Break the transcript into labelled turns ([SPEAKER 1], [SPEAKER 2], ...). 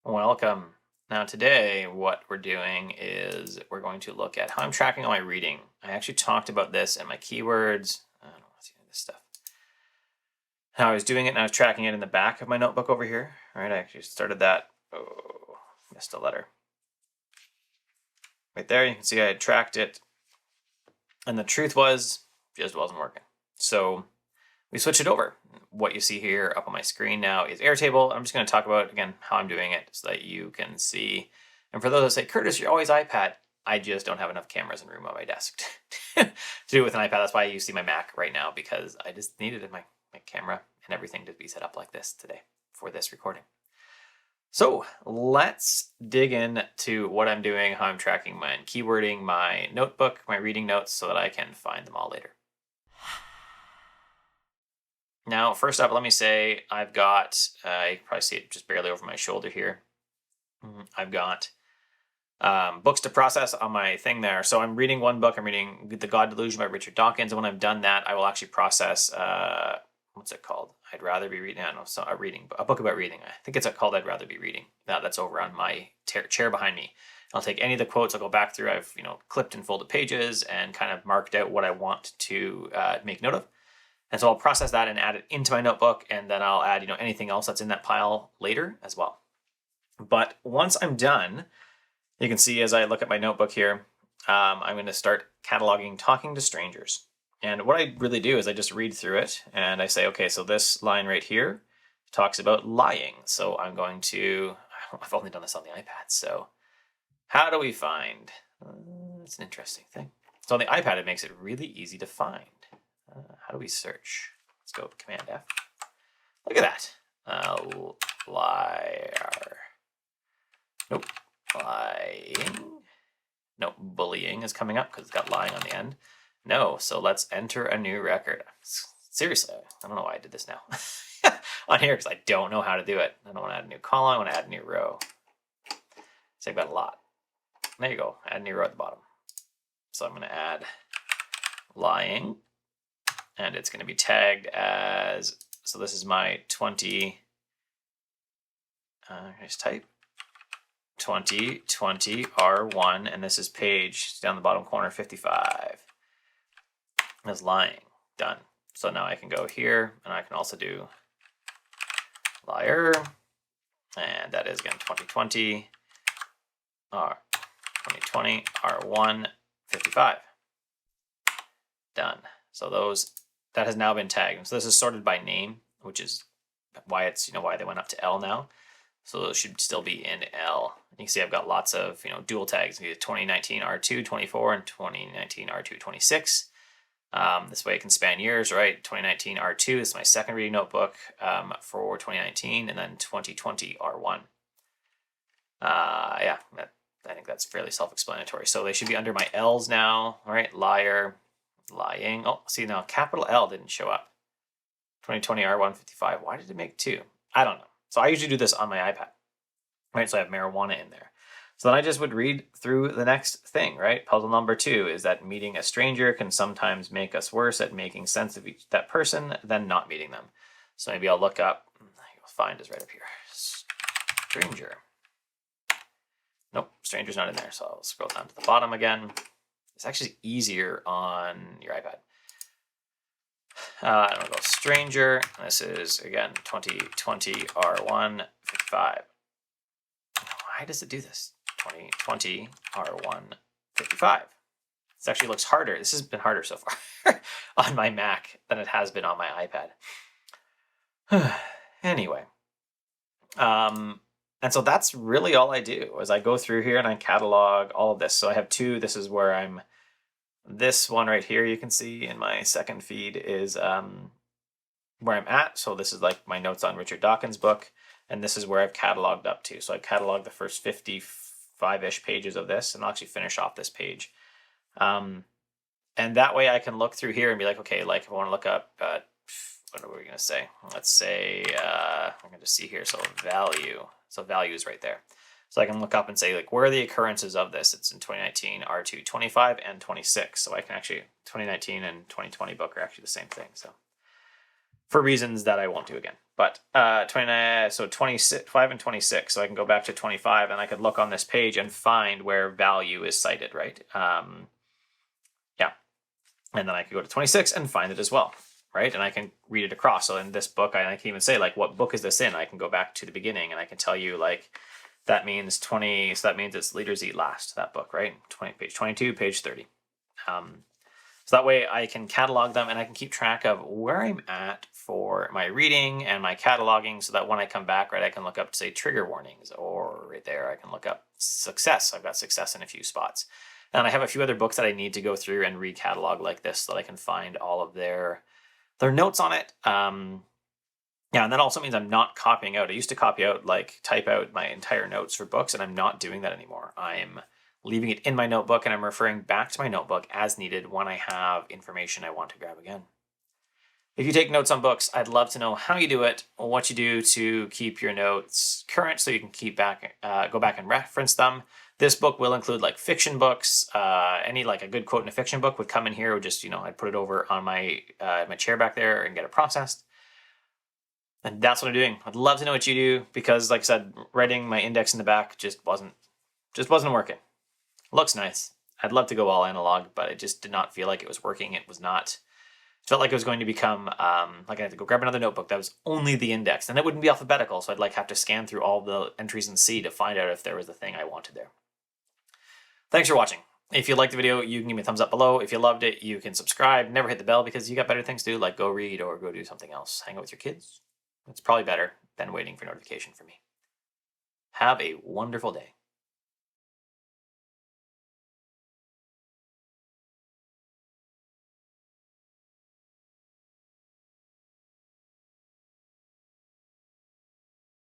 [SPEAKER 1] Welcome. Now today what we're doing is we're going to look at how I'm tracking all my reading. I actually talked about this in my keywords. I don't know what's this stuff. How I was doing it and I was tracking it in the back of my notebook over here. All right, I actually started that. Oh, missed a letter. Right there, you can see I had tracked it. And the truth was, it just wasn't working. So we switched it over. What you see here up on my screen now is Airtable. I'm just going to talk about, again, how I'm doing it so that you can see. And for those that say, Curtis, you're always iPad, I just don't have enough cameras in the room on my desk to do it with an iPad. That's why you see my Mac right now, because I just needed my camera and everything to be set up like this today for this recording. So let's dig in to what I'm doing, how I'm tracking my keywording, my notebook, my reading notes, so that I can find them all later. Now, first up, let me say I've got, you can probably see it just barely over my shoulder here. I've got books to process on my thing there. So I'm reading one book. I'm reading The God Delusion by Richard Dawkins. And when I've done that, I will actually process, what's it called? I'd rather be reading, I don't know, so a book about reading. I think it's called I'd Rather Be Reading. That's over on my chair behind me. I'll take any of the quotes. I'll go back through. I've clipped and folded pages and kind of marked out what I want to make note of. And so I'll process that and add it into my notebook, and then I'll add, anything else that's in that pile later as well. But once I'm done, you can see as I look at my notebook here, I'm going to start cataloging Talking to Strangers. And what I really do is I just read through it and I say, okay, so this line right here talks about lying. So I'm going to, I've only done this on the iPad. So how do we find? It's an interesting thing. So on the iPad, it makes it really easy to find. How do we search? Let's go Command F. Look at that. Liar. Nope. Lying. Nope. Bullying is coming up because it's got lying on the end. No. So let's enter a new record. Seriously, I don't know why I did this now on here because I don't know how to do it. I don't want to add a new column. I want to add a new row. So I've got a lot. There you go. Add a new row at the bottom. So I'm going to add lying. And it's going to be tagged as, so this is my 20, just type 2020 R1, and this is page down the bottom corner 55. That's lying, done. So now I can go here, and I can also do liar, and that is again 2020 R1 55. Done. So that has now been tagged. So this is sorted by name, which is why it's, why they went up to L now. So those should still be in L. You can see I've got lots of, dual tags. 2019 R2 24 and 2019 R2 26. This way it can span years, right? 2019 R2 is my second reading notebook for 2019, and then 2020 R1. I think that's fairly self-explanatory. So they should be under my L's now. All right, liar. Lying. Oh, see now capital L didn't show up. 2020 R155. Why did it make two? I don't know. So I usually do this on my iPad. Right, so I have marijuana in there. So then I just would read through the next thing, right? Puzzle number 2 is that meeting a stranger can sometimes make us worse at making sense of that person than not meeting them. So maybe I'll look up, you'll find is right up here. Stranger. Nope, stranger's not in there. So I'll scroll down to the bottom again. It's actually easier on your iPad. I'm going to go stranger. This is, again, 2020 R1 55. Why does it do this? 2020 R1 55. This actually looks harder. This has been harder so far on my Mac than it has been on my iPad. Anyway. And so that's really all I do is I go through here and I catalog all of this. So I have two. This is where this one right here, you can see in my second feed is where I'm at. So this is like my notes on Richard Dawkins' book. And this is where I've cataloged up to. So I've cataloged the first 55-ish pages of this, and I'll actually finish off this page. And that way I can look through here and be like, okay, like if I want to look up, what are we going to say? Let's say, I'm going to see here. So value. So value is right there. So I can look up and say, like, where are the occurrences of this? It's in 2019, R2, 25, and 26. So I can actually, 2019 and 2020 book are actually the same thing. So for reasons that I won't do again. But 29, so 25 and 26. So I can go back to 25 and I could look on this page and find where value is cited, right? Yeah. And then I could go to 26 and find it as well, right? And I can read it across. So in this book, I can even say, like, what book is this in? I can go back to the beginning and I can tell you, like, that means 20. So that means it's Leaders Eat Last, that book, right? Page 22, page 30. So that way I can catalog them and I can keep track of where I'm at for my reading and my cataloging, so that when I come back, right, I can look up, say, trigger warnings, or right there, I can look up success. I've got success in a few spots. And I have a few other books that I need to go through and recatalog like this so that I can find all of their notes on it. Yeah, and that also means I'm not copying out. I used to copy out, like type out my entire notes for books, and I'm not doing that anymore. I'm leaving it in my notebook and I'm referring back to my notebook as needed when I have information I want to grab again. If you take notes on books, I'd love to know how you do it, what you do to keep your notes current so you can go back and reference them. This book will include like fiction books. Any like a good quote in a fiction book would come in here. Would just, I'd put it over on my my chair back there and get it processed. And that's what I'm doing. I'd love to know what you do, because like I said, writing my index in the back just wasn't working. Looks nice. I'd love to go all analog, but it just did not feel like it was working. It felt like it was going to become like I had to go grab another notebook that was only the index, and it wouldn't be alphabetical, so I'd like have to scan through all the entries in C to find out if there was the thing I wanted there. Thanks for watching. If you liked the video, you can give me a thumbs up below. If you loved it, you can subscribe. Never hit the bell, because you got better things to do, like go read or go do something else. Hang out with your kids. It's probably better than waiting for notification from me. Have a wonderful day.